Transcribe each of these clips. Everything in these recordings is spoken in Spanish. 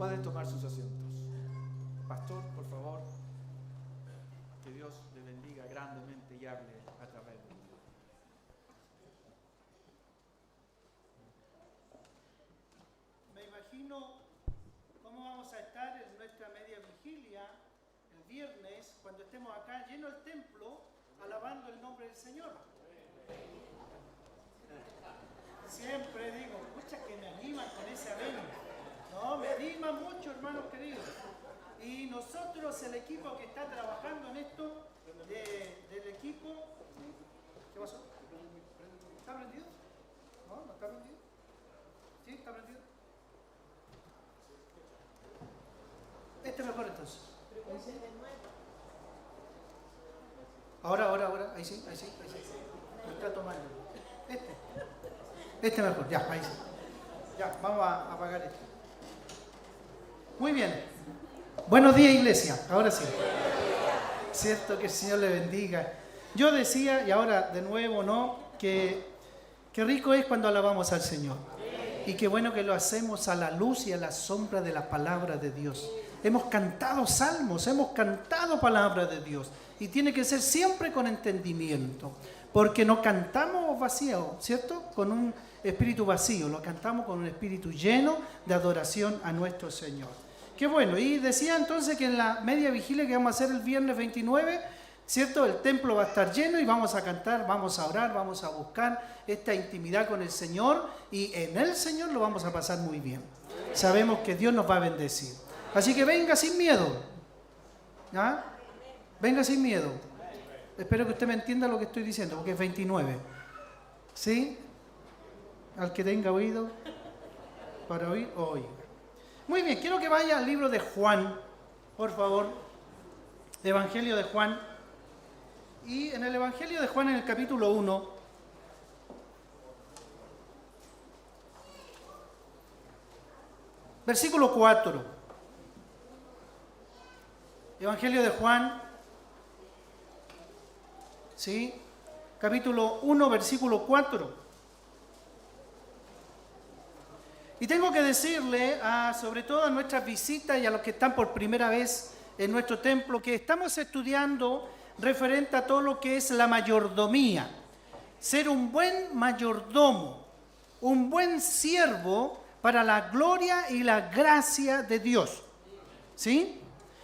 Pueden tomar sus asientos. Pastor, por favor, que Dios le bendiga grandemente y hable a través de él. Me imagino cómo vamos a estar en nuestra media vigilia el viernes, cuando estemos acá lleno el templo, alabando el nombre del Señor. Siempre digo, escucha que me animan con ese amén. No, me anima mucho, hermanos queridos. Y nosotros, el equipo que está trabajando en esto, del equipo... ¿Qué pasó? ¿Está prendido? ¿No? ¿No está prendido? ¿Sí? ¿Está prendido? Este mejor entonces. Ahora. Ahí sí. Lo está tomando. Este mejor, ya, ahí sí. Ya, vamos a apagar esto. Muy bien. Buenos días, iglesia. Ahora sí. Cierto, que el Señor le bendiga. Yo decía, y ahora de nuevo, ¿no? Que rico es cuando alabamos al Señor. Y qué bueno que lo hacemos a la luz y a la sombra de la palabra de Dios. Hemos cantado salmos, hemos cantado palabra de Dios. Y tiene que ser siempre con entendimiento. Porque no cantamos vacío, ¿cierto? Con un espíritu vacío. Lo cantamos con un espíritu lleno de adoración a nuestro Señor. Qué bueno. Y decía entonces que en la media vigilia que vamos a hacer el viernes 29, ¿cierto? El templo va a estar lleno y vamos a cantar, vamos a orar, vamos a buscar esta intimidad con el Señor. Y en el Señor lo vamos a pasar muy bien. Sabemos que Dios nos va a bendecir. Así que venga sin miedo. ¿Ah? Venga sin miedo. Espero que usted me entienda lo que estoy diciendo, porque es 29. ¿Sí? Al que tenga oído para oír, oiga. Muy bien, quiero que vaya al libro de Juan, por favor. Evangelio de Juan. Y en el Evangelio de Juan, en el capítulo 1, versículo 4. Evangelio de Juan, ¿sí? Capítulo 1, versículo 4. Y tengo que decirle, sobre todo a nuestras visitas y a los que están por primera vez en nuestro templo, que estamos estudiando referente a todo lo que es la mayordomía. Ser un buen mayordomo, un buen siervo para la gloria y la gracia de Dios. ¿Sí?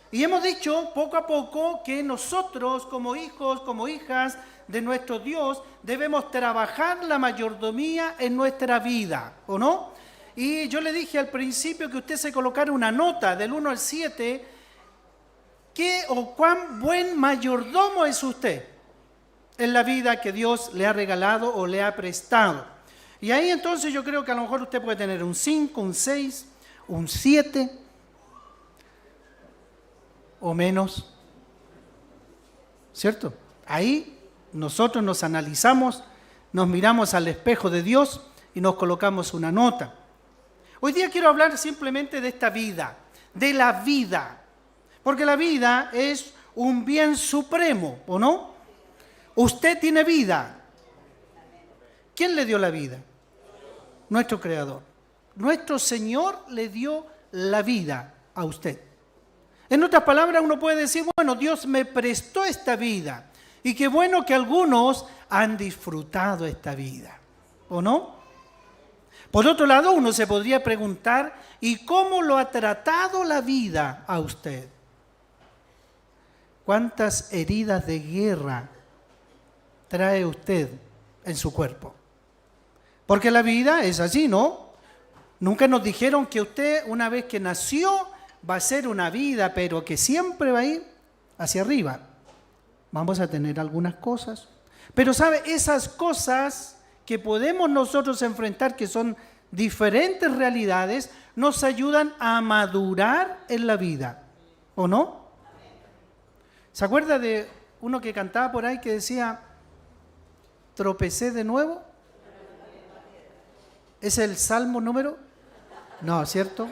Y hemos dicho poco a poco que nosotros como hijos, como hijas de nuestro Dios, debemos trabajar la mayordomía en nuestra vida, ¿o no? Y yo le dije al principio que usted se colocara una nota del 1 al 7, ¿qué o cuán buen mayordomo es usted en la vida que Dios le ha regalado o le ha prestado? Y ahí entonces yo creo que a lo mejor usted puede tener un 5, un 6, un 7 o menos, ¿cierto? Ahí nosotros nos analizamos, nos miramos al espejo de Dios y nos colocamos una nota. Hoy día quiero hablar simplemente de esta vida, de la vida, porque la vida es un bien supremo, ¿o no? Usted tiene vida. ¿Quién le dio la vida? Nuestro Creador. Nuestro Señor le dio la vida a usted. En otras palabras, uno puede decir, bueno, Dios me prestó esta vida. Y qué bueno que algunos han disfrutado esta vida, ¿o no? Por otro lado, uno se podría preguntar, ¿y cómo lo ha tratado la vida a usted? ¿Cuántas heridas de guerra trae usted en su cuerpo? Porque la vida es así, ¿no? Nunca nos dijeron que usted, una vez que nació, va a ser una vida, pero que siempre va a ir hacia arriba. Vamos a tener algunas cosas. Pero, ¿sabe? Esas cosas que podemos nosotros enfrentar, que son diferentes realidades, nos ayudan a madurar en la vida, ¿o no? ¿Se acuerda de uno que cantaba por ahí que decía, tropecé de nuevo? ¿Es el salmo número? No, ¿cierto?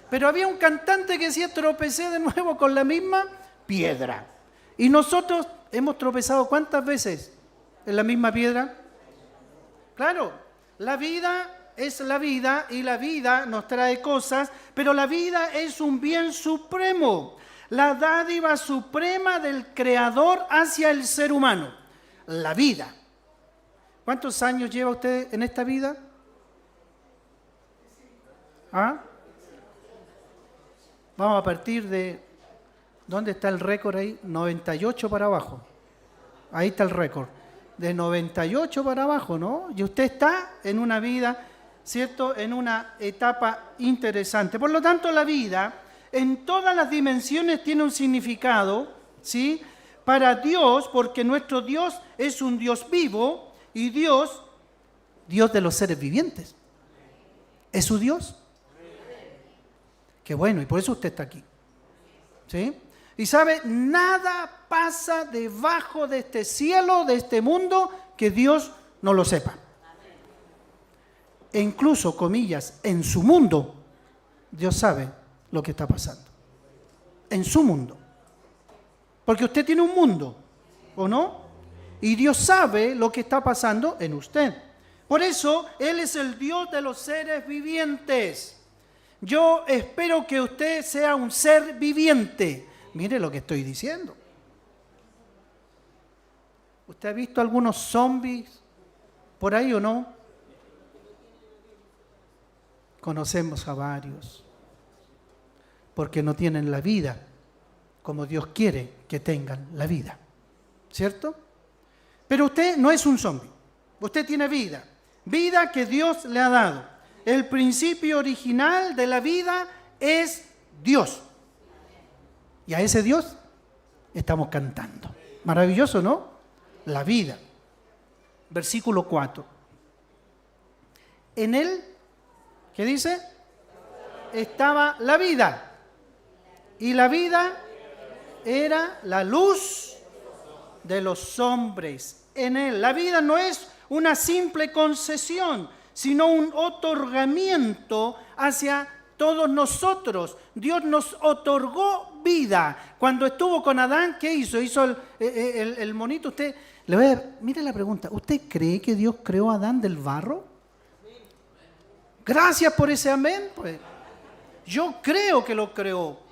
Pero había un cantante que decía, tropecé de nuevo con la misma piedra. Y nosotros hemos tropezado ¿cuántas veces en la misma piedra? Claro, la vida es la vida y la vida nos trae cosas, pero la vida es un bien supremo, la dádiva suprema del Creador hacia el ser humano, la vida. ¿Cuántos años lleva usted en esta vida? ¿Ah? Vamos a partir de, ¿dónde está el récord ahí? 98 para abajo. Ahí está el récord. De 98 para abajo, ¿no? Y usted está en una vida, ¿cierto? En una etapa interesante. Por lo tanto, la vida en todas las dimensiones tiene un significado, ¿sí? Para Dios, porque nuestro Dios es un Dios vivo y Dios de los seres vivientes. ¿Es su Dios? Qué bueno, y por eso usted está aquí. ¿Sí? Y sabe, nada pasa debajo de este cielo, de este mundo, que Dios no lo sepa. E incluso, comillas, en su mundo, Dios sabe lo que está pasando. En su mundo. Porque usted tiene un mundo, ¿o no? Y Dios sabe lo que está pasando en usted. Por eso, Él es el Dios de los seres vivientes. Yo espero que usted sea un ser viviente. Mire lo que estoy diciendo. ¿Usted ha visto algunos zombies por ahí o no? Conocemos a varios. Porque no tienen la vida como Dios quiere que tengan la vida. ¿Cierto? Pero usted no es un zombie. Usted tiene vida. Vida que Dios le ha dado. El principio original de la vida es Dios. Y a ese Dios estamos cantando. Maravilloso, ¿no? La vida. Versículo 4. En él, ¿qué dice? Estaba la vida. Y la vida era la luz de los hombres. En él. La vida no es una simple concesión, sino un otorgamiento hacia todos nosotros. Dios nos otorgó vida. Cuando estuvo con Adán, ¿qué hizo? Hizo el monito. Usted, mire la pregunta, ¿usted cree que Dios creó a Adán del barro? Gracias por ese amén. Pues yo creo que lo creó.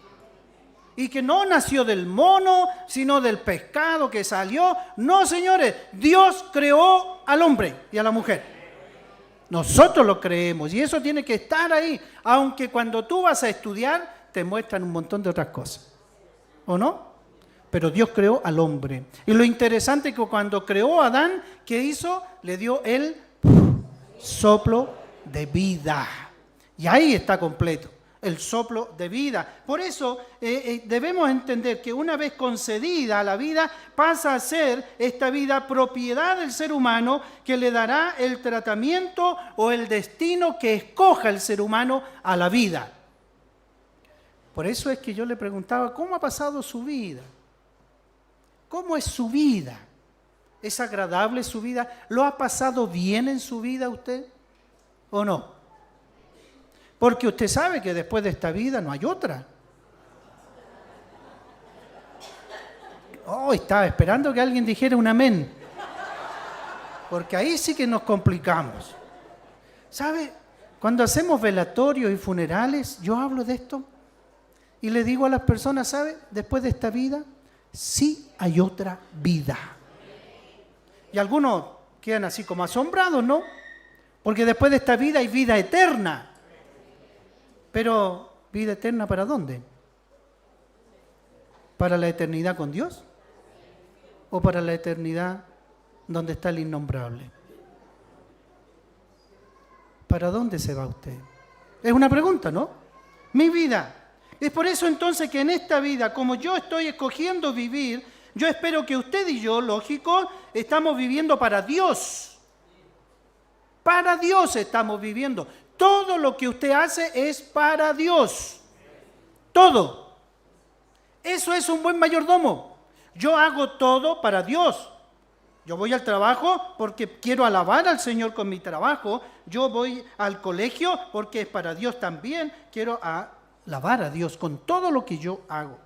Y que no nació del mono, sino del pescado que salió. No, señores, Dios creó al hombre y a la mujer. Nosotros lo creemos y eso tiene que estar ahí, aunque cuando tú vas a estudiar te muestran un montón de otras cosas, ¿o no? Pero Dios creó al hombre. Y lo interesante es que cuando creó a Adán, ¿qué hizo? Le dio el soplo de vida. Y ahí está completo, el soplo de vida. Por eso debemos entender que una vez concedida la vida, pasa a ser esta vida propiedad del ser humano, que le dará el tratamiento o el destino que escoja el ser humano a la vida. Por eso es que yo le preguntaba, ¿cómo ha pasado su vida? ¿Cómo es su vida? ¿Es agradable su vida? ¿Lo ha pasado bien en su vida usted? ¿O no? Porque usted sabe que después de esta vida no hay otra. Oh, estaba esperando que alguien dijera un amén. Porque ahí sí que nos complicamos. ¿Sabe? Cuando hacemos velatorios y funerales, yo hablo de esto y le digo a las personas, ¿sabe? Después de esta vida, sí hay otra vida. Y algunos quedan así como asombrados, ¿no? Porque después de esta vida hay vida eterna. Pero, ¿vida eterna para dónde? ¿Para la eternidad con Dios? ¿O para la eternidad donde está el innombrable? ¿Para dónde se va usted? Es una pregunta, ¿no? Mi vida. Es por eso entonces que en esta vida, como yo estoy escogiendo vivir, yo espero que usted y yo, lógico, estamos viviendo para Dios. Para Dios estamos viviendo. Todo lo que usted hace es para Dios. Todo. Eso es un buen mayordomo. Yo hago todo para Dios. Yo voy al trabajo porque quiero alabar al Señor con mi trabajo. Yo voy al colegio porque es para Dios también. Quiero alabar a Dios con todo lo que yo hago.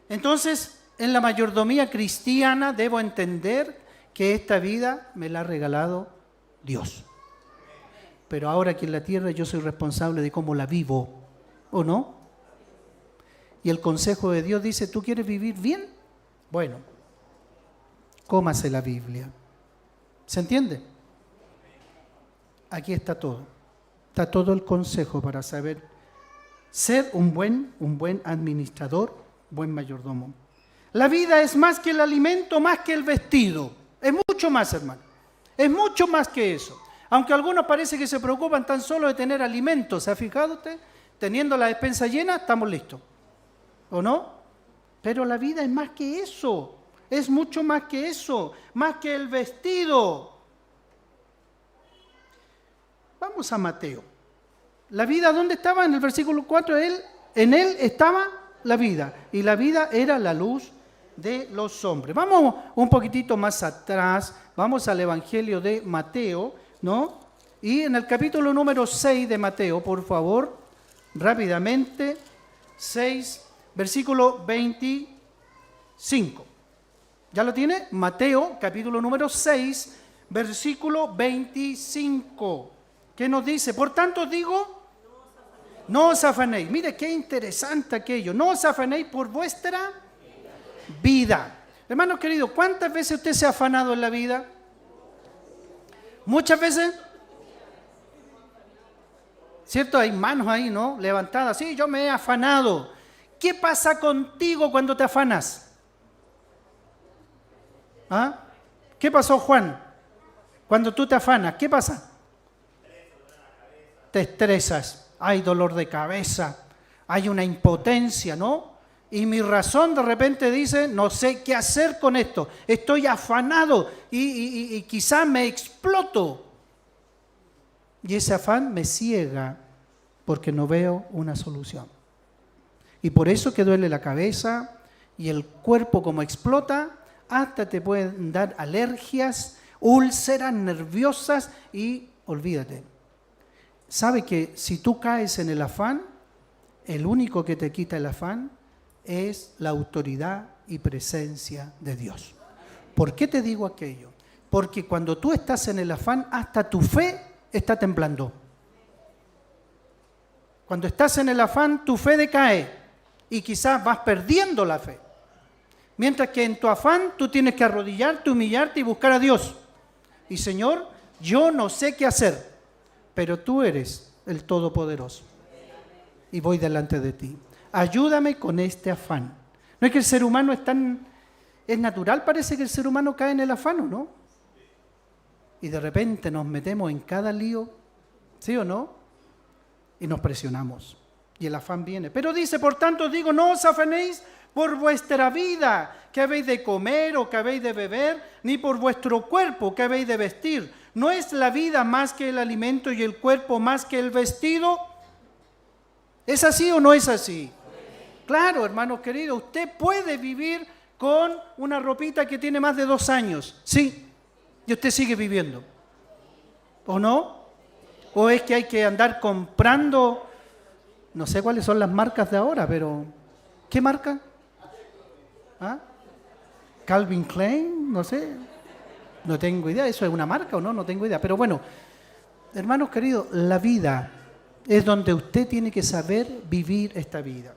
Entonces, en la mayordomía cristiana debo entender que esta vida me la ha regalado Dios. pero ahora aquí en la tierra yo soy responsable de cómo la vivo, ¿o no? Y el consejo de Dios dice, ¿tú quieres vivir bien? Bueno, cómase la Biblia. ¿Se entiende? Aquí está todo. Está todo el consejo para saber ser un buen administrador, buen mayordomo. La vida es más que el alimento, más que el vestido. Es mucho más, hermano. Es mucho más que eso. Aunque algunos parece que se preocupan tan solo de tener alimentos. ¿Se ha fijado usted? Teniendo la despensa llena, estamos listos. ¿O no? Pero la vida es más que eso. Es mucho más que eso. Más que el vestido. Vamos a Mateo. La vida, ¿dónde estaba? En el versículo 4, en él estaba la vida. Y la vida era la luz de los hombres. Vamos un poquitito más atrás. Vamos al Evangelio de Mateo, ¿no? Y en el capítulo número 6 de Mateo, por favor, rápidamente, 6, versículo 25. ¿Ya lo tiene? Mateo, capítulo número 6, versículo 25. ¿Qué nos dice? Por tanto digo, no os afanéis. Mire qué interesante aquello. No os afanéis por vuestra vida. Hermanos queridos, ¿cuántas veces usted se ha afanado en la vida? ¿Muchas veces? ¿Cierto? Hay manos ahí, ¿no? Levantadas. Sí, yo me he afanado. ¿Qué pasa contigo cuando te afanas? ¿Ah? ¿Qué pasó, Juan? Cuando tú te afanas, ¿qué pasa? Te estresas, hay dolor de cabeza, hay una impotencia, ¿no? Y mi razón de repente dice, no sé qué hacer con esto, estoy afanado y quizás me exploto. Y ese afán me ciega porque no veo una solución. Y por eso que duele la cabeza y el cuerpo como explota, hasta te pueden dar alergias, úlceras nerviosas y olvídate. ¿Sabe que si tú caes en el afán, el único que te quita el afán es la autoridad y presencia de Dios? ¿Por qué te digo aquello? Porque cuando tú estás en el afán, hasta tu fe está temblando. Cuando estás en el afán, tu fe decae y quizás vas perdiendo la fe. Mientras que en tu afán tú tienes que arrodillarte, humillarte y buscar a Dios. Y Señor, yo no sé qué hacer, pero tú eres el Todopoderoso. Y voy delante de ti. Ayúdame con este afán. No es que el ser humano es natural, parece que el ser humano cae en el afán, ¿no? Y de repente nos metemos en cada lío, ¿sí o no? Y nos presionamos. Y el afán viene. Pero dice, por tanto digo, no os afanéis por vuestra vida, que habéis de comer o que habéis de beber, ni por vuestro cuerpo, que habéis de vestir. ¿No es la vida más que el alimento y el cuerpo más que el vestido? ¿Es así o no es así? Claro, hermanos queridos, usted puede vivir con una ropita que tiene más de 2 años, sí, y usted sigue viviendo. ¿O no? ¿O es que hay que andar comprando, no sé cuáles son las marcas de ahora, pero ¿qué marca? ¿Ah? Calvin Klein, no sé, no tengo idea, ¿eso es una marca o no? No tengo idea, pero bueno, hermanos queridos, la vida es donde usted tiene que saber vivir esta vida.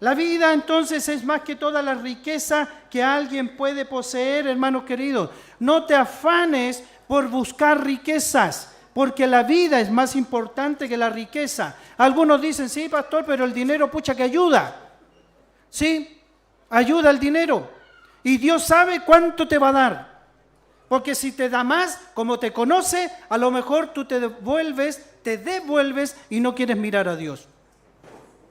La vida entonces es más que toda la riqueza que alguien puede poseer, hermanos queridos. No te afanes por buscar riquezas, porque la vida es más importante que la riqueza. Algunos dicen, sí, pastor, pero el dinero, pucha, que ayuda. Sí, ayuda el dinero. Y Dios sabe cuánto te va a dar. Porque si te da más, como te conoce, a lo mejor tú te devuelves y no quieres mirar a Dios.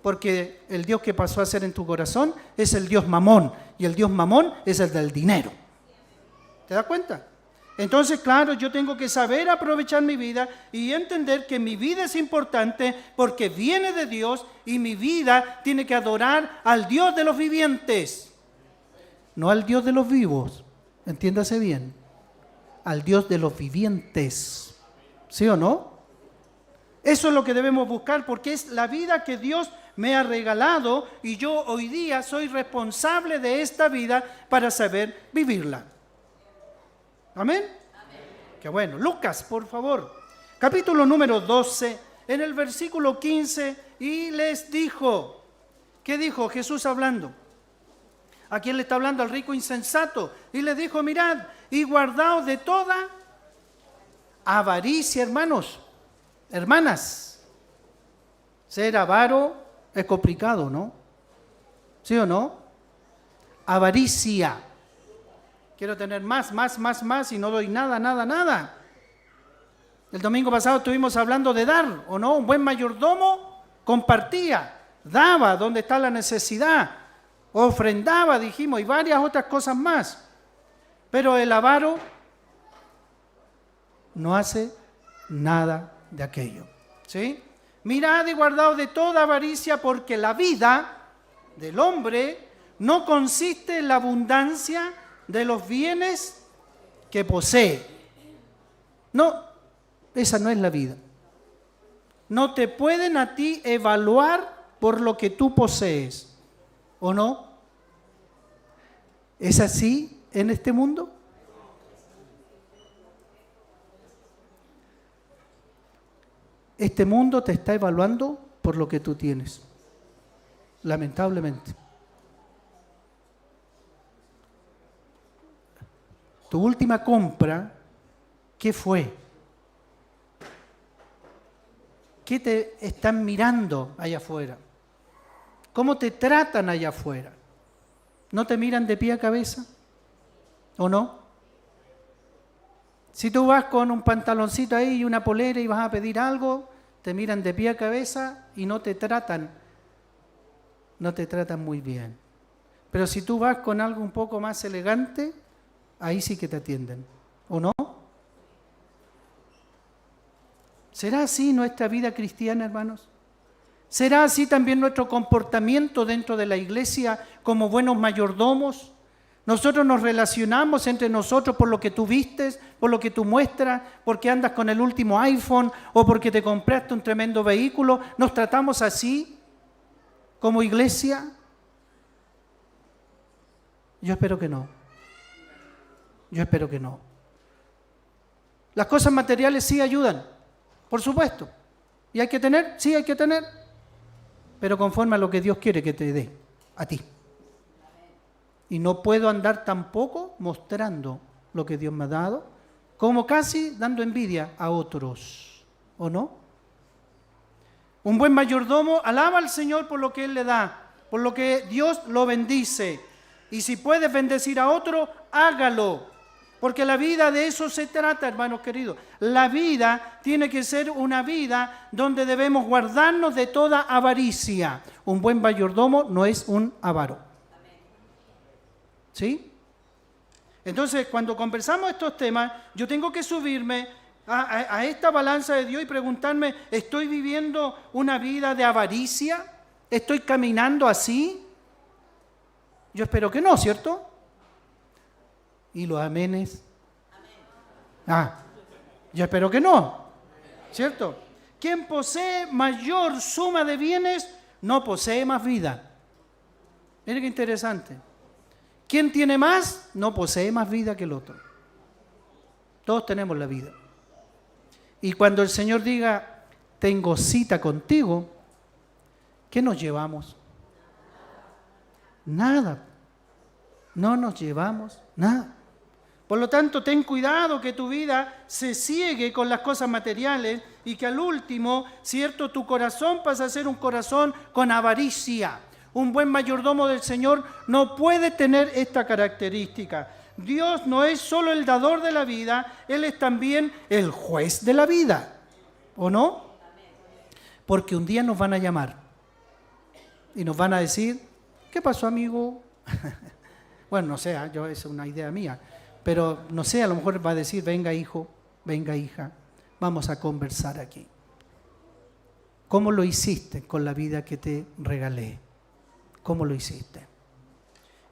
Porque el Dios que pasó a ser en tu corazón es el Dios Mamón. Y el Dios Mamón es el del dinero. ¿Te das cuenta? Entonces, claro, yo tengo que saber aprovechar mi vida y entender que mi vida es importante porque viene de Dios y mi vida tiene que adorar al Dios de los vivientes. No al Dios de los vivos, entiéndase bien. Al Dios de los vivientes. ¿Sí o no? Eso es lo que debemos buscar porque es la vida que Dios me ha regalado y yo hoy día soy responsable de esta vida para saber vivirla. ¿Amén? Amén. Qué bueno. Lucas, por favor. capítulo número 12, en el versículo 15, y les dijo, ¿qué dijo Jesús hablando? ¿A quién le está hablando? Al rico insensato. Y les dijo, mirad, y guardaos de toda avaricia, hermanos, hermanas. Ser avaro es complicado, ¿no? ¿Sí o no? Avaricia. Quiero tener más, y no doy nada. El domingo pasado estuvimos hablando de dar, ¿o no? Un buen mayordomo compartía, daba donde está la necesidad, ofrendaba, dijimos, y varias otras cosas más. Pero el avaro no hace nada de aquello, ¿sí? Mirad y guardaos de toda avaricia, porque la vida del hombre no consiste en la abundancia de los bienes que posee. No, esa no es la vida. No te pueden a ti evaluar por lo que tú posees, ¿o no? ¿Es así en este mundo? Este mundo te está evaluando por lo que tú tienes, lamentablemente. Tu última compra, ¿qué fue? ¿Qué te están mirando allá afuera? ¿Cómo te tratan allá afuera? ¿No te miran de pie a cabeza? ¿O no? Si tú vas con un pantaloncito ahí y una polera y vas a pedir algo, te miran de pie a cabeza y no te tratan muy bien. Pero si tú vas con algo un poco más elegante, ahí sí que te atienden, ¿o no? ¿Será así nuestra vida cristiana, hermanos? ¿Será así también nuestro comportamiento dentro de la iglesia como buenos mayordomos? Nosotros nos relacionamos entre nosotros por lo que tú vistes, por lo que tú muestras, porque andas con el último iPhone o porque te compraste un tremendo vehículo. ¿Nos tratamos así como iglesia? Yo espero que no. Yo espero que no. Las cosas materiales sí ayudan, por supuesto. ¿Y hay que tener? Sí, hay que tener. Pero conforme a lo que Dios quiere que te dé a ti. Y no puedo andar tampoco mostrando lo que Dios me ha dado, como casi dando envidia a otros, ¿o no? Un buen mayordomo alaba al Señor por lo que Él le da, por lo que Dios lo bendice. Y si puedes bendecir a otro, hágalo. Porque la vida de eso se trata, hermanos queridos. La vida tiene que ser una vida donde debemos guardarnos de toda avaricia. Un buen mayordomo no es un avaro. ¿Sí? Entonces, cuando conversamos estos temas, yo tengo que subirme a esta balanza de Dios y preguntarme, ¿estoy viviendo una vida de avaricia? ¿Estoy caminando así? Yo espero que no, ¿cierto? ¿Y los amenes? Yo espero que no, ¿cierto? Quien posee mayor suma de bienes no posee más vida. Miren qué interesante. Quien tiene más no posee más vida que el otro. Todos tenemos la vida. Y cuando el Señor diga, tengo cita contigo, ¿qué nos llevamos? Nada. No nos llevamos nada. Por lo tanto, ten cuidado que tu vida se ciegue con las cosas materiales y que al último, cierto, tu corazón pasa a ser un corazón con avaricia. Un buen mayordomo del Señor no puede tener esta característica. Dios no es solo el dador de la vida, Él es también el juez de la vida, ¿o no? Porque un día nos van a llamar y nos van a decir, ¿qué pasó, amigo? Bueno, no sé, es una idea mía, pero no sé, a lo mejor va a decir, venga hijo, venga hija, vamos a conversar aquí. ¿Cómo lo hiciste con la vida que te regalé? ¿Cómo lo hiciste?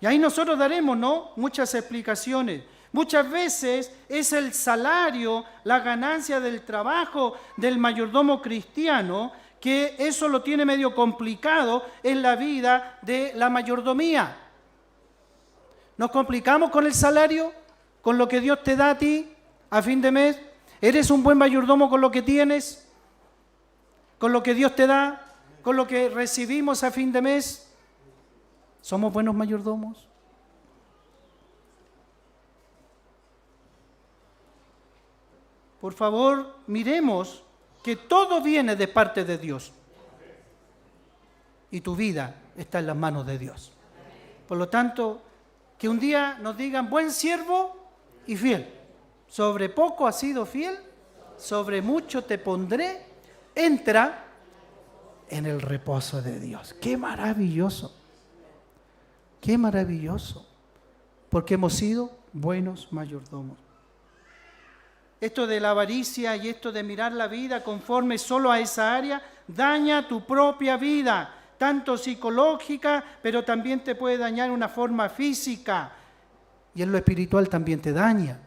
Y ahí nosotros daremos, ¿no?, muchas explicaciones. Muchas veces es el salario, la ganancia del trabajo del mayordomo cristiano, que eso lo tiene medio complicado en la vida de la mayordomía. Nos complicamos con el salario, con lo que Dios te da a ti a fin de mes. ¿Eres un buen mayordomo con lo que tienes? ¿Con lo que Dios te da? ¿Con lo que recibimos a fin de mes? ¿Somos buenos mayordomos? Por favor, miremos que todo viene de parte de Dios. Y tu vida está en las manos de Dios. Por lo tanto, que un día nos digan, buen siervo y fiel. Sobre poco has sido fiel, sobre mucho te pondré. Entra en el reposo de Dios. ¡Qué maravilloso! ¡Qué maravilloso! Porque hemos sido buenos mayordomos. Esto de la avaricia y esto de mirar la vida conforme solo a esa área, daña tu propia vida, tanto psicológica, pero también te puede dañar una forma física. Y en lo espiritual también te daña.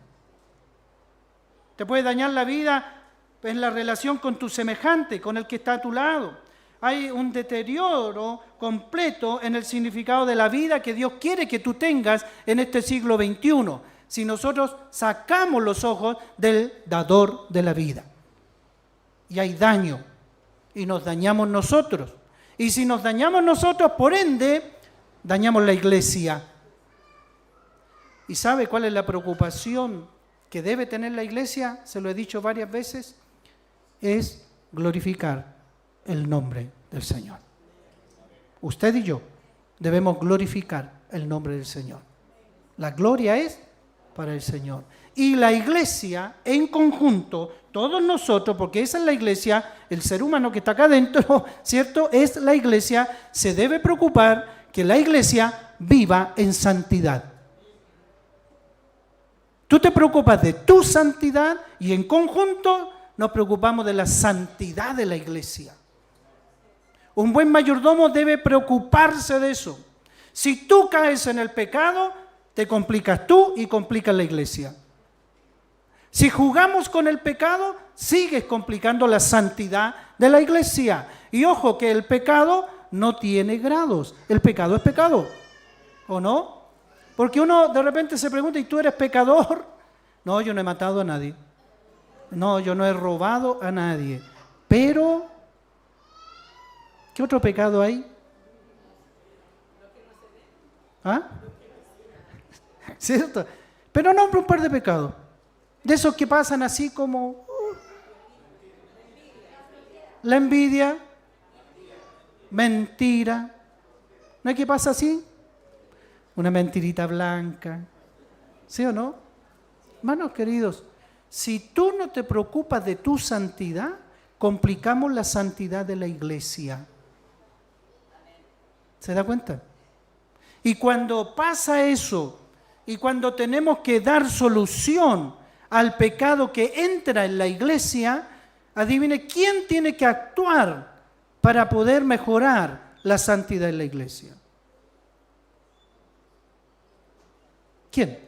Te puede dañar la vida en la relación con tu semejante, con el que está a tu lado. Hay un deterioro completo en el significado de la vida que Dios quiere que tú tengas en este siglo XXI. Si nosotros sacamos los ojos del dador de la vida. Y hay daño, y nos dañamos nosotros. Y si nos dañamos nosotros, por ende, dañamos la iglesia. ¿Y sabe cuál es la preocupación que debe tener la iglesia? Se lo he dicho varias veces, es glorificar el nombre del Señor. Usted y yo debemos glorificar el nombre del Señor. La gloria es para el Señor. Y la iglesia en conjunto, todos nosotros, porque esa es la iglesia, el ser humano que está acá adentro, ¿cierto? Es la iglesia, se debe preocupar que la iglesia viva en santidad. Tú te preocupas de tu santidad y en conjunto nos preocupamos de la santidad de la iglesia. Un buen mayordomo debe preocuparse de eso. Si tú caes en el pecado, te complicas tú y complicas la iglesia. Si jugamos con el pecado, sigues complicando la santidad de la iglesia. Y ojo que el pecado no tiene grados. El pecado es pecado, ¿o no? Porque uno de repente se pregunta, ¿y tú eres pecador? No, yo no he matado a nadie. No, yo no he robado a nadie. Pero, ¿qué otro pecado hay? ¿Ah? ¿Cierto? Pero nombra un par de pecados. De esos que pasan así como la envidia, mentira. ¿No hay que pasa así? Una mentirita blanca. ¿Sí o no? Hermanos queridos, si tú no te preocupas de tu santidad, complicamos la santidad de la iglesia. ¿Se da cuenta? Y cuando pasa eso, y cuando tenemos que dar solución al pecado que entra en la iglesia, adivine quién tiene que actuar para poder mejorar la santidad en la iglesia. ¿Quién?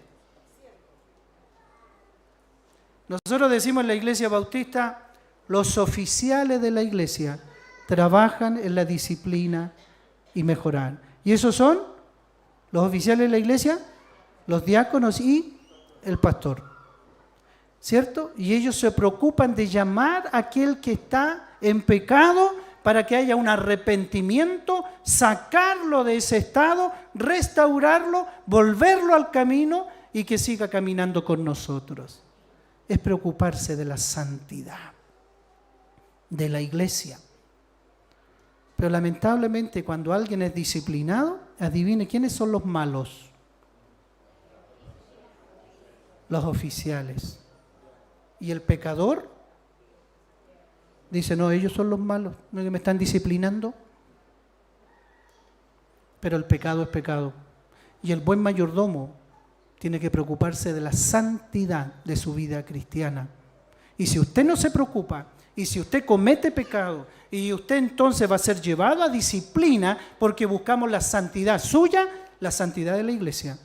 Nosotros decimos en la iglesia bautista, los oficiales de la iglesia trabajan en la disciplina y mejorar. ¿Y esos son los oficiales de la iglesia? Los diáconos y el pastor. ¿Cierto? Y ellos se preocupan de llamar a aquel que está en pecado para que haya un arrepentimiento, sacarlo de ese estado, restaurarlo, volverlo al camino y que siga caminando con nosotros. Es preocuparse de la santidad de la iglesia. Pero lamentablemente cuando alguien es disciplinado, adivine quiénes son los malos. Los oficiales. Y el pecador dice, no, ellos son los malos, no que me están disciplinando. Pero el pecado es pecado. Y el buen mayordomo tiene que preocuparse de la santidad de su vida cristiana. Y si usted no se preocupa, y si usted comete pecado, y usted entonces va a ser llevado a disciplina porque buscamos la santidad suya, la santidad de la iglesia.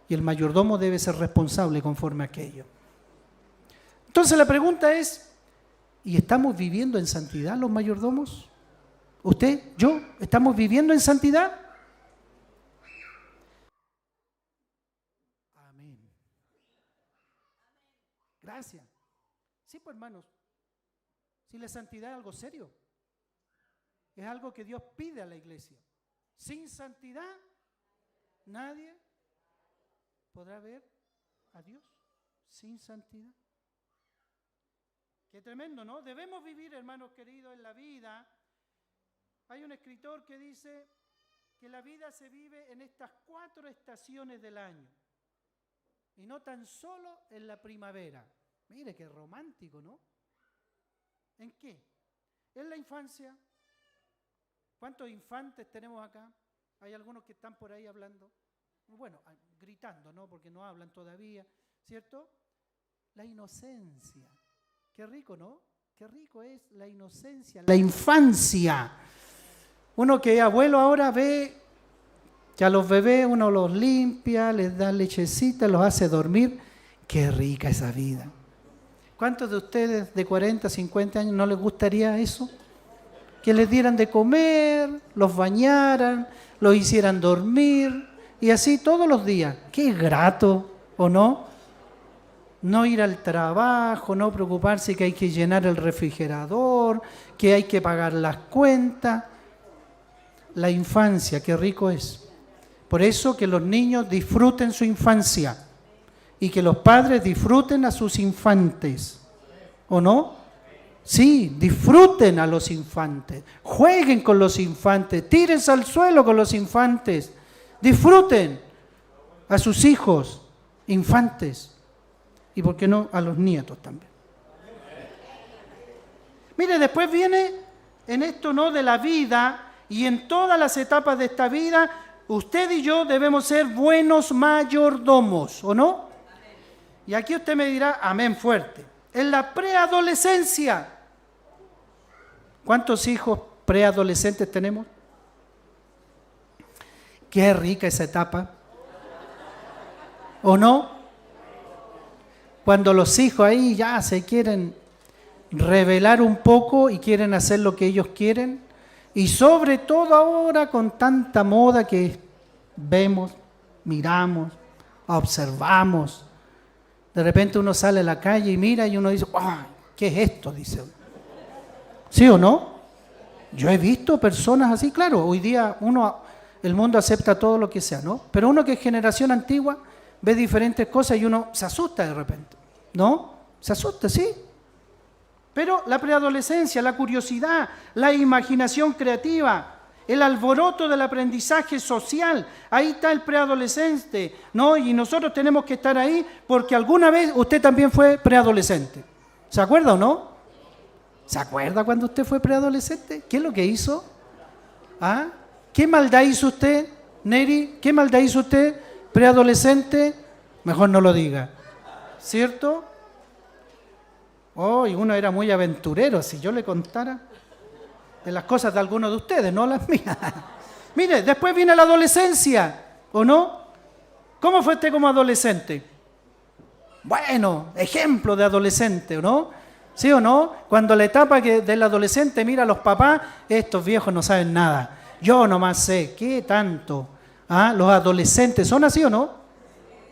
Y el mayordomo debe ser responsable conforme a aquello. Entonces la pregunta es, ¿y estamos viviendo en santidad los mayordomos? ¿Usted, yo, estamos viviendo en santidad? Amén. Gracias. Sí, pues hermanos, si la santidad es algo serio, es algo que Dios pide a la iglesia. Sin santidad, nadie podrá ver a Dios. Sin santidad. Qué tremendo, ¿no? Debemos vivir, hermanos queridos, en la vida. Hay un escritor que dice que la vida se vive en estas 4 estaciones del año y no tan solo en la primavera. Mire qué romántico, ¿no? ¿En qué? En la infancia. ¿Cuántos infantes tenemos acá? Hay algunos que están por ahí hablando. Bueno, gritando, ¿no? Porque no hablan todavía, ¿cierto? La inocencia. Qué rico, ¿no? Qué rico es la inocencia, la infancia. Uno que es abuelo ahora ve que a los bebés uno los limpia, les da lechecita, los hace dormir. Qué rica esa vida. ¿Cuántos de ustedes de 40, 50 años no les gustaría eso? Que les dieran de comer, los bañaran, los hicieran dormir y así todos los días. Qué grato, ¿o no? No ir al trabajo, no preocuparse que hay que llenar el refrigerador, que hay que pagar las cuentas. La infancia, qué rico es. Por eso que los niños disfruten su infancia y que los padres disfruten a sus infantes, ¿o no? Sí, disfruten a los infantes, jueguen con los infantes, tírense al suelo con los infantes, disfruten a sus hijos, infantes, y por qué no a los nietos también. Mire, después viene en esto, ¿no?, de la vida, y en todas las etapas de esta vida, usted y yo debemos ser buenos mayordomos, ¿o no? Y aquí usted me dirá, amén fuerte. En la preadolescencia, ¿cuántos hijos preadolescentes tenemos? Qué rica esa etapa, ¿o no? Cuando los hijos ahí ya se quieren rebelar un poco y quieren hacer lo que ellos quieren, y sobre todo ahora con tanta moda que vemos, miramos, observamos. De repente uno sale a la calle y mira y uno dice, ¡ay! ¿Qué es esto?, dice. ¿Sí o no? Yo he visto personas así, claro, hoy día el mundo acepta todo lo que sea, ¿no? Pero uno que es generación antigua ve diferentes cosas y uno se asusta de repente, ¿no? Se asusta, sí. Pero la preadolescencia, la curiosidad, la imaginación creativa, el alboroto del aprendizaje social, ahí está el preadolescente, ¿no? Y nosotros tenemos que estar ahí porque alguna vez usted también fue preadolescente. ¿Se acuerda o no? ¿Se acuerda cuando usted fue preadolescente? ¿Qué es lo que hizo? ¿Ah? ¿Qué maldad hizo usted, Neri? ¿Qué maldad hizo usted, preadolescente? Mejor no lo diga, ¿cierto? Oh, y uno era muy aventurero, si yo le contara de las cosas de algunos de ustedes, no las mías. Mire, después viene la adolescencia, ¿o no? ¿Cómo fue usted como adolescente? Bueno, ejemplo de adolescente, ¿o no? ¿Sí o no? Cuando la etapa del adolescente mira a los papás, estos viejos no saben nada. Yo nomás sé, ¿qué tanto? ¿Ah? Los adolescentes son así o no.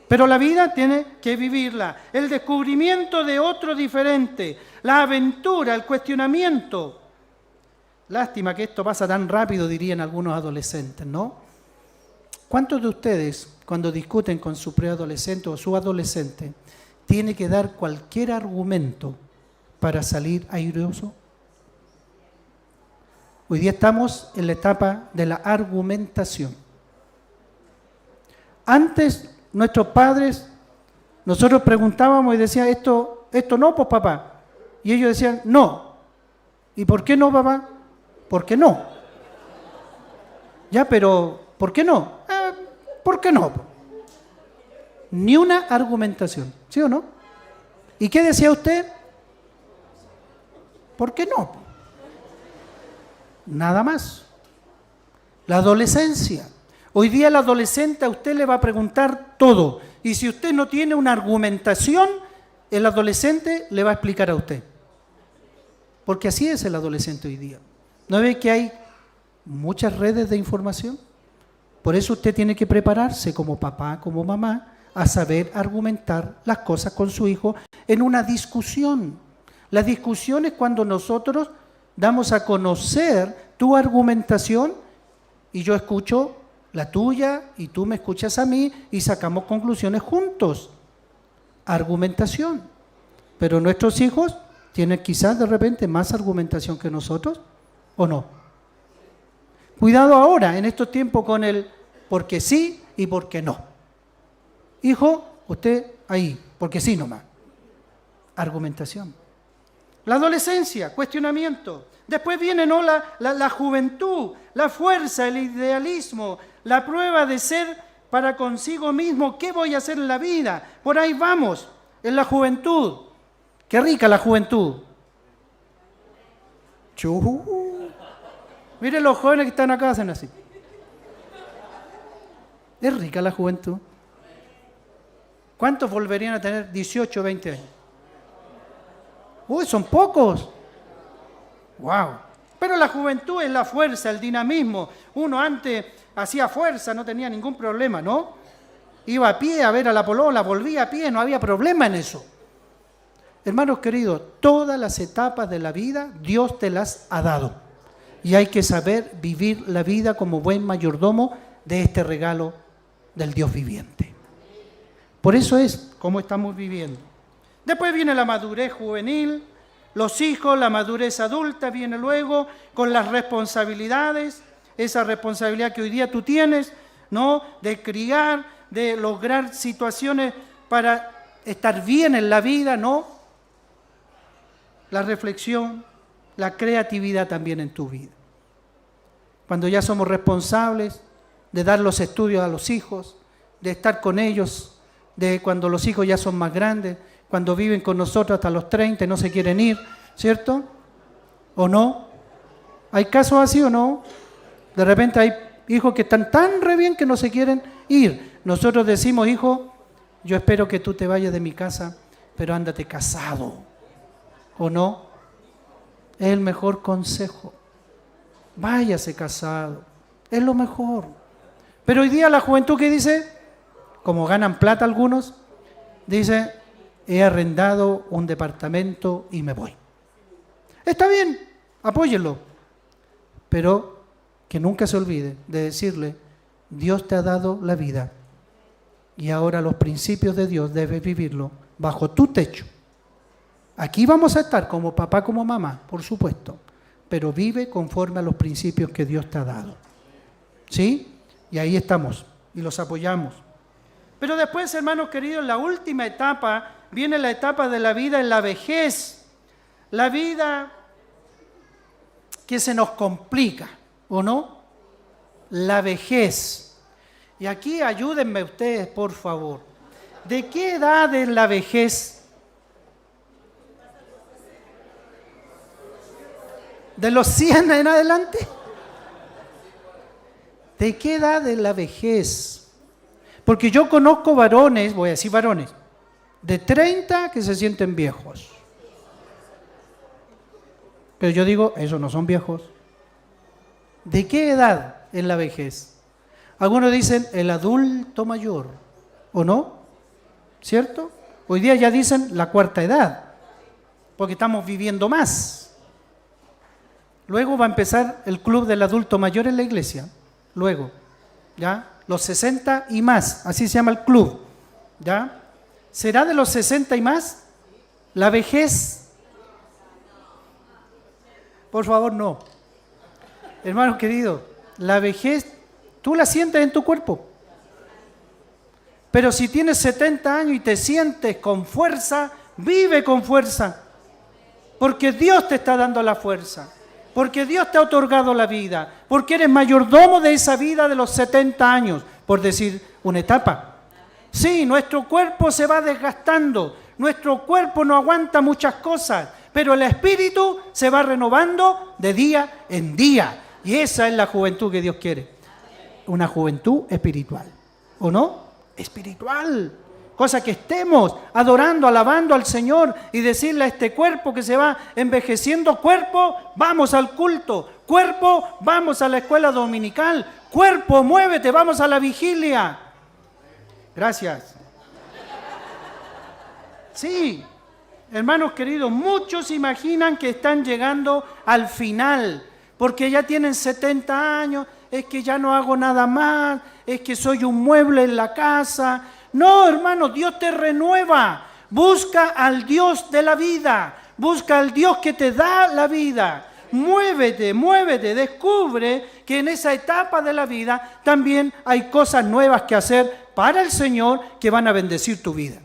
Pero la vida tiene que vivirla. El descubrimiento de otro diferente, la aventura, el cuestionamiento. Lástima que esto pasa tan rápido, dirían algunos adolescentes, ¿no? ¿Cuántos de ustedes, cuando discuten con su preadolescente o su adolescente, tiene que dar cualquier argumento para salir airoso? Hoy día estamos en la etapa de la argumentación. Antes, nuestros padres, nosotros preguntábamos y decían, esto no, pues papá. Y ellos decían, no. ¿Y por qué no, papá? ¿Por qué no? Ya, pero ¿por qué no? ¿Por qué no? Ni una argumentación, ¿sí o no? ¿Y qué decía usted? ¿Por qué no? Nada más. La adolescencia. Hoy día el adolescente a usted le va a preguntar todo. Y si usted no tiene una argumentación, el adolescente le va a explicar a usted. Porque así es el adolescente hoy día. ¿No ve que hay muchas redes de información? Por eso usted tiene que prepararse como papá, como mamá, a saber argumentar las cosas con su hijo en una discusión. La discusión es cuando nosotros damos a conocer tu argumentación y yo escucho la tuya y tú me escuchas a mí y sacamos conclusiones juntos. Argumentación. Pero nuestros hijos tienen quizás de repente más argumentación que nosotros, ¿o no? Cuidado ahora, en estos tiempos, con el porque sí y porque no. Hijo, usted ahí, porque sí nomás. Argumentación. La adolescencia, cuestionamiento. Después viene ¿no? la juventud, la fuerza, el idealismo, la prueba de ser para consigo mismo. ¿Qué voy a hacer en la vida? Por ahí vamos, en la juventud. Qué rica la juventud. Miren los jóvenes que están acá, hacen así. Es rica la juventud. ¿Cuántos volverían a tener 18 o 20 años? Uy, son pocos. ¡Wow! Pero la juventud es la fuerza, el dinamismo. Uno antes hacía fuerza, no tenía ningún problema, ¿no? Iba a pie a ver a la polola, volvía a pie, no había problema en eso. Hermanos queridos, todas las etapas de la vida Dios te las ha dado. Y hay que saber vivir la vida como buen mayordomo de este regalo del Dios viviente. Por eso es como estamos viviendo. Después viene la madurez juvenil, los hijos, la madurez adulta viene luego con las responsabilidades, esa responsabilidad que hoy día tú tienes, ¿no? De criar, de lograr situaciones para estar bien en la vida, ¿no? La reflexión, la creatividad también en tu vida. Cuando ya somos responsables de dar los estudios a los hijos, de estar con ellos, de cuando los hijos ya son más grandes, cuando viven con nosotros hasta los 30 y no se quieren ir, ¿cierto? ¿O no? ¿Hay casos así o no? De repente hay hijos que están tan re bien que no se quieren ir. Nosotros decimos, hijo, yo espero que tú te vayas de mi casa, pero ándate casado. ¿O no? Es el mejor consejo. Váyase casado. Es lo mejor. Pero hoy día la juventud, ¿qué dice? Como ganan plata algunos, dice, he arrendado un departamento y me voy. Está bien, apóyenlo. Pero que nunca se olvide de decirle, Dios te ha dado la vida y ahora los principios de Dios debes vivirlo bajo tu techo. Aquí vamos a estar como papá, como mamá, por supuesto, pero vive conforme a los principios que Dios te ha dado. ¿Sí? Y ahí estamos y los apoyamos. Pero después, hermanos queridos, la última etapa, viene la etapa de la vida en la vejez. La vida que se nos complica, ¿o no? La vejez. Y aquí ayúdenme ustedes, por favor. ¿De qué edad es la vejez? ¿De los 100 en adelante? ¿De qué edad es la vejez? Porque yo conozco varones, voy a decir varones, de 30 que se sienten viejos. Pero yo digo, esos no son viejos. ¿De qué edad es la vejez? Algunos dicen el adulto mayor, ¿o no? ¿Cierto? Hoy día ya dicen la cuarta edad, porque estamos viviendo más. Luego va a empezar el club del adulto mayor en la iglesia. Luego, ¿ya? Los 60 y más, así se llama el club, ¿ya? ¿Será de los 60 y más la vejez? Por favor, no. Hermanos queridos, la vejez, tú la sientes en tu cuerpo. Pero si tienes 70 años y te sientes con fuerza, vive con fuerza. Porque Dios te está dando la fuerza. Porque Dios te ha otorgado la vida, porque eres mayordomo de esa vida de los 70 años, por decir una etapa. Sí, nuestro cuerpo se va desgastando, nuestro cuerpo no aguanta muchas cosas, pero el espíritu se va renovando de día en día. Y esa es la juventud que Dios quiere. Una juventud espiritual, ¿o no? Espiritual. Cosa que estemos adorando, alabando al Señor y decirle a este cuerpo que se va envejeciendo, cuerpo, vamos al culto, cuerpo, vamos a la escuela dominical, cuerpo, muévete, vamos a la vigilia. Gracias. Sí, Hermanos queridos, muchos imaginan que están llegando al final, porque ya tienen 70 años, es que ya no hago nada más, es que soy un mueble en la casa. No, hermanos, Dios te renueva. Busca al Dios de la vida, busca al Dios que te da la vida. Muévete, muévete, descubre que en esa etapa de la vida también hay cosas nuevas que hacer para el Señor que van a bendecir tu vida.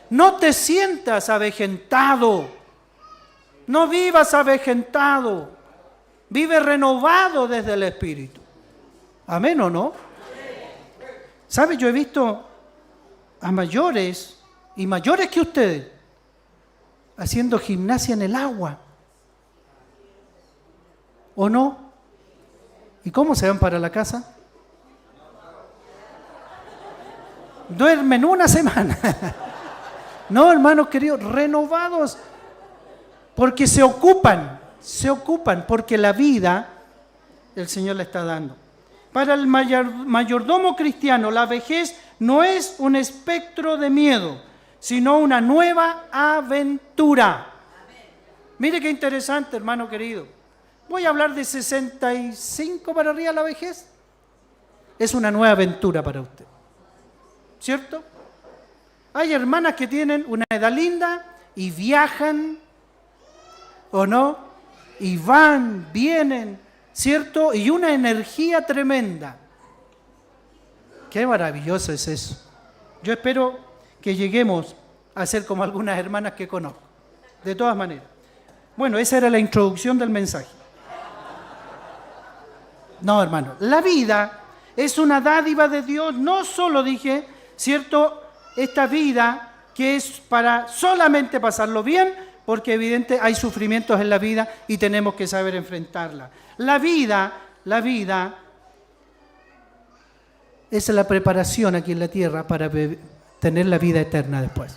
No te sientas avejentado, no vivas avejentado, vive renovado desde el Espíritu. ¿Amén o no? ¿Sabe? Yo he visto a mayores y mayores que ustedes haciendo gimnasia en el agua. ¿O no? ¿Y cómo se van para la casa? Duermen una semana. No, hermanos queridos, renovados, porque se ocupan, porque la vida el Señor le está dando. Para el mayordomo cristiano, la vejez no es un espectro de miedo, sino una nueva aventura. Mire qué interesante, hermano querido. Voy a hablar de 65 para arriba la vejez. Es una nueva aventura para usted, ¿cierto? Hay hermanas que tienen una edad linda y viajan, ¿o no? Y van, vienen, ¿cierto? Y una energía tremenda. Qué maravilloso es eso. Yo espero que lleguemos a ser como algunas hermanas que conozco. De todas maneras. Bueno, esa era la introducción del mensaje. No, hermano, la vida es una dádiva de Dios. No solo dije, ¿cierto?, esta vida que es para solamente pasarlo bien, porque evidente hay sufrimientos en la vida y tenemos que saber enfrentarla. La vida es la preparación aquí en la tierra para tener la vida eterna después.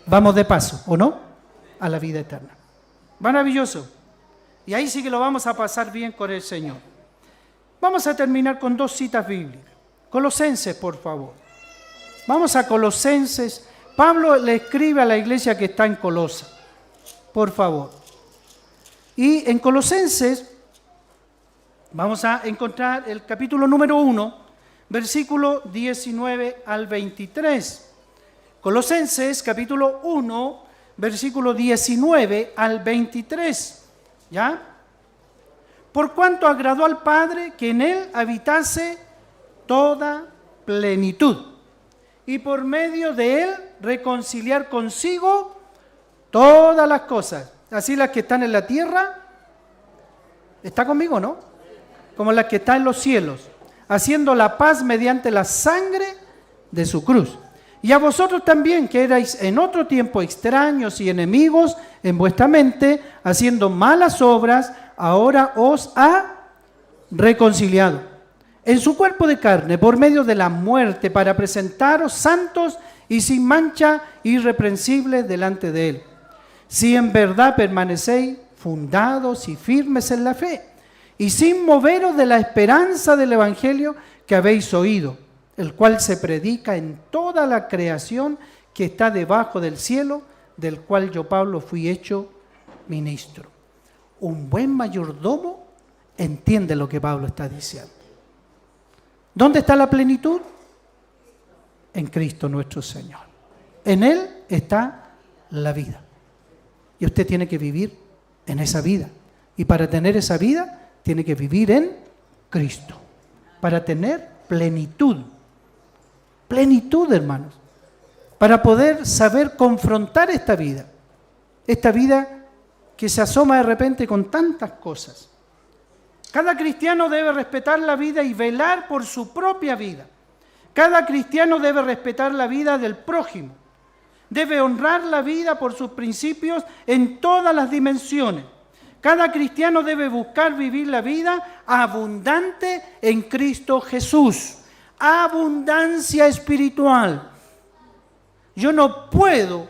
Vamos de paso, ¿o no?, a la vida eterna. Maravilloso. Y ahí sí que lo vamos a pasar bien con el Señor. Vamos a terminar con 2 citas bíblicas. Colosenses, por favor. Vamos a Colosenses. Pablo le escribe a la iglesia que está en Colosa, por favor. Y en Colosenses vamos a encontrar el capítulo número 1, versículo 19 al 23. Colosenses, capítulo 1, versículo 19 al 23. ¿Ya? Por cuanto agradó al Padre que en él habitase toda plenitud, y por medio de él reconciliar consigo todas las cosas, así las que están en la tierra, ¿está conmigo, no?, como las que están en los cielos, haciendo la paz mediante la sangre de su cruz. Y a vosotros también, que erais en otro tiempo extraños y enemigos en vuestra mente, haciendo malas obras, ahora os ha reconciliado en su cuerpo de carne, por medio de la muerte, para presentaros santos y sin mancha, irreprensibles delante de él. Si en verdad permanecéis fundados y firmes en la fe, y sin moveros de la esperanza del evangelio que habéis oído, el cual se predica en toda la creación que está debajo del cielo, del cual yo, Pablo, fui hecho ministro. Un buen mayordomo entiende lo que Pablo está diciendo. ¿Dónde está la plenitud? En Cristo nuestro Señor. En Él está la vida. Y usted tiene que vivir en esa vida. Y para tener esa vida, tiene que vivir en Cristo. Para tener plenitud. Plenitud, hermanos. Para poder saber confrontar esta vida. Esta vida que se asoma de repente con tantas cosas. Cada cristiano debe respetar la vida y velar por su propia vida. Cada cristiano debe respetar la vida del prójimo. Debe honrar la vida por sus principios en todas las dimensiones. Cada cristiano debe buscar vivir la vida abundante en Cristo Jesús. Abundancia espiritual. Yo no puedo,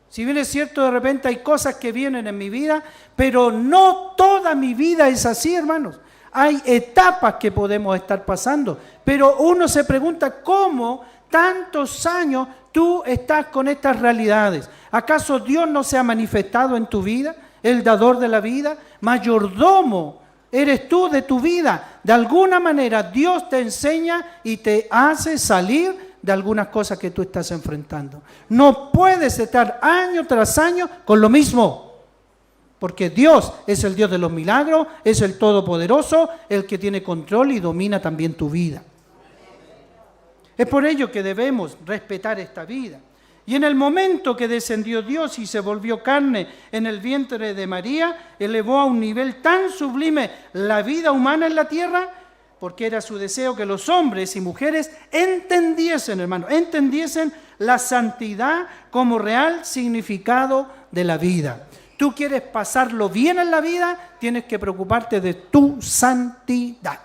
si bien es cierto, de repente hay cosas que vienen en mi vida, pero no toda mi vida es así, hermanos. Hay etapas que podemos estar pasando, pero uno se pregunta cómo Tantos años tú estás con estas realidades. ¿Acaso Dios no se ha manifestado en tu vida? El dador de la vida, mayordomo, eres tú de tu vida. De alguna manera Dios te enseña y te hace salir de algunas cosas que tú estás enfrentando. No puedes estar año tras año con lo mismo, porque Dios es el Dios de los milagros, es el Todopoderoso, el que tiene control y domina también tu vida. Es por ello que debemos respetar esta vida. Y en el momento que descendió Dios y se volvió carne en el vientre de María, elevó a un nivel tan sublime la vida humana en la tierra, porque era su deseo que los hombres y mujeres entendiesen, hermano, entendiesen la santidad como real significado de la vida. Tú quieres pasarlo bien en la vida, tienes que preocuparte de tu santidad.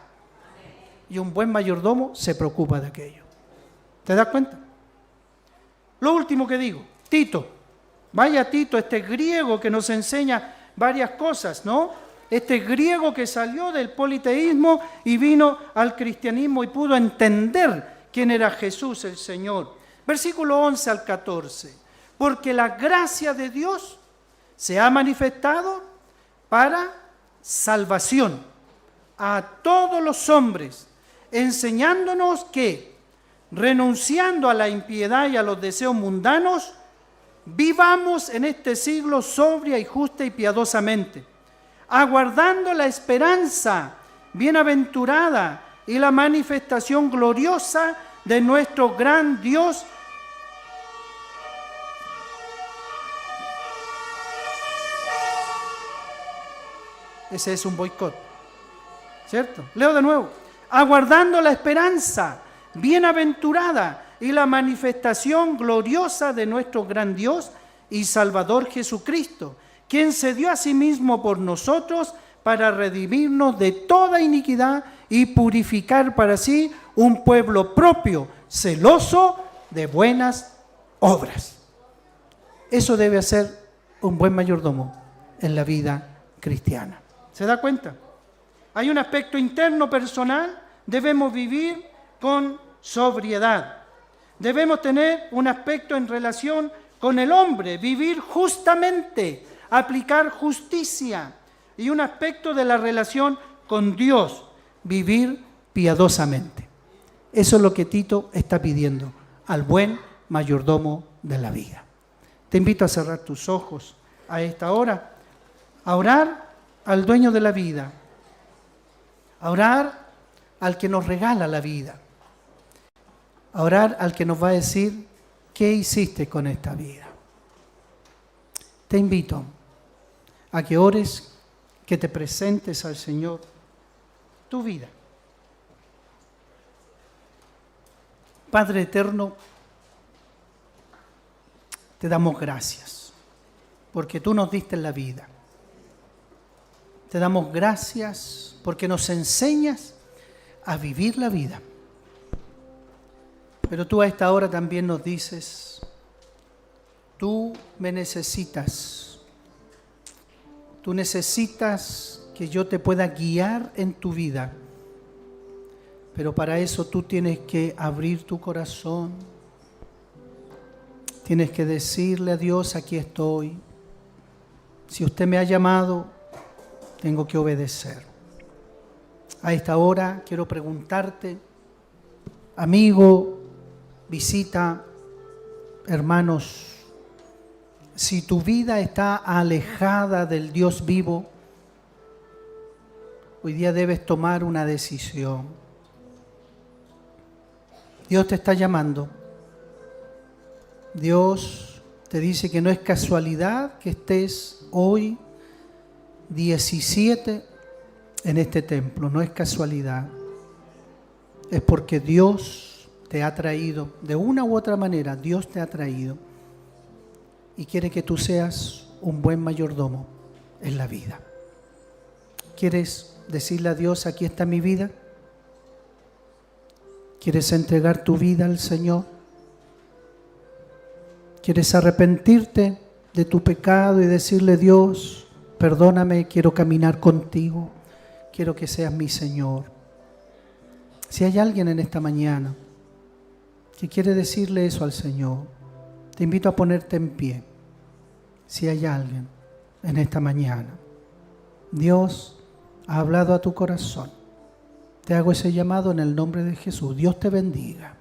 Y un buen mayordomo se preocupa de aquello. ¿Te das cuenta? Lo último que digo, Tito. Vaya Tito, este griego que nos enseña varias cosas, ¿no? Este griego que salió del politeísmo y vino al cristianismo y pudo entender quién era Jesús el Señor. Versículo 11 al 14. Porque la gracia de Dios se ha manifestado para salvación a todos los hombres, enseñándonos que, renunciando a la impiedad y a los deseos mundanos, vivamos en este siglo sobria y justa y piadosamente, aguardando la esperanza bienaventurada y la manifestación gloriosa de nuestro gran Dios. Ese es un boicot, ¿cierto? Leo de nuevo. Aguardando la esperanza bienaventurada y la manifestación gloriosa de nuestro gran Dios y Salvador Jesucristo, quien se dio a sí mismo por nosotros para redimirnos de toda iniquidad y purificar para sí un pueblo propio, celoso de buenas obras. Eso debe hacer un buen mayordomo en la vida cristiana. ¿Se da cuenta? Hay un aspecto interno personal, debemos vivir con sobriedad. Debemos tener un aspecto en relación con el hombre, vivir justamente, aplicar justicia, y un aspecto de la relación con Dios, vivir piadosamente. Eso es lo que Tito está pidiendo al buen mayordomo de la vida. Te invito a cerrar tus ojos a esta hora, a orar al dueño de la vida, a orar al que nos regala la vida, a orar al que nos va a decir qué hiciste con esta vida. Te invito a que ores, que te presentes al Señor tu vida. Padre eterno, te damos gracias porque tú nos diste la vida. Te damos gracias porque nos enseñas a vivir la vida. Pero tú a esta hora también nos dices, tú me necesitas. Tú necesitas que yo te pueda guiar en tu vida. Pero para eso tú tienes que abrir tu corazón. Tienes que decirle a Dios, aquí estoy. Si usted me ha llamado, tengo que obedecer. A esta hora quiero preguntarte, amigo, visita, hermanos, si tu vida está alejada del Dios vivo, hoy día debes tomar una decisión. Dios te está llamando. Dios te dice que no es casualidad que estés hoy 17 en este templo, no es casualidad. Es porque Dios te ha traído, de una u otra manera, Dios te ha traído y quiere que tú seas un buen mayordomo en la vida. ¿Quieres decirle a Dios, aquí está mi vida? ¿Quieres entregar tu vida al Señor? ¿Quieres arrepentirte de tu pecado y decirle, Dios, perdóname, quiero caminar contigo, quiero que seas mi Señor? Si hay alguien en esta mañana que quiere decirle eso al Señor, te invito a ponerte en pie. Si hay alguien en esta mañana, Dios ha hablado a tu corazón. Te hago ese llamado en el nombre de Jesús. Dios te bendiga.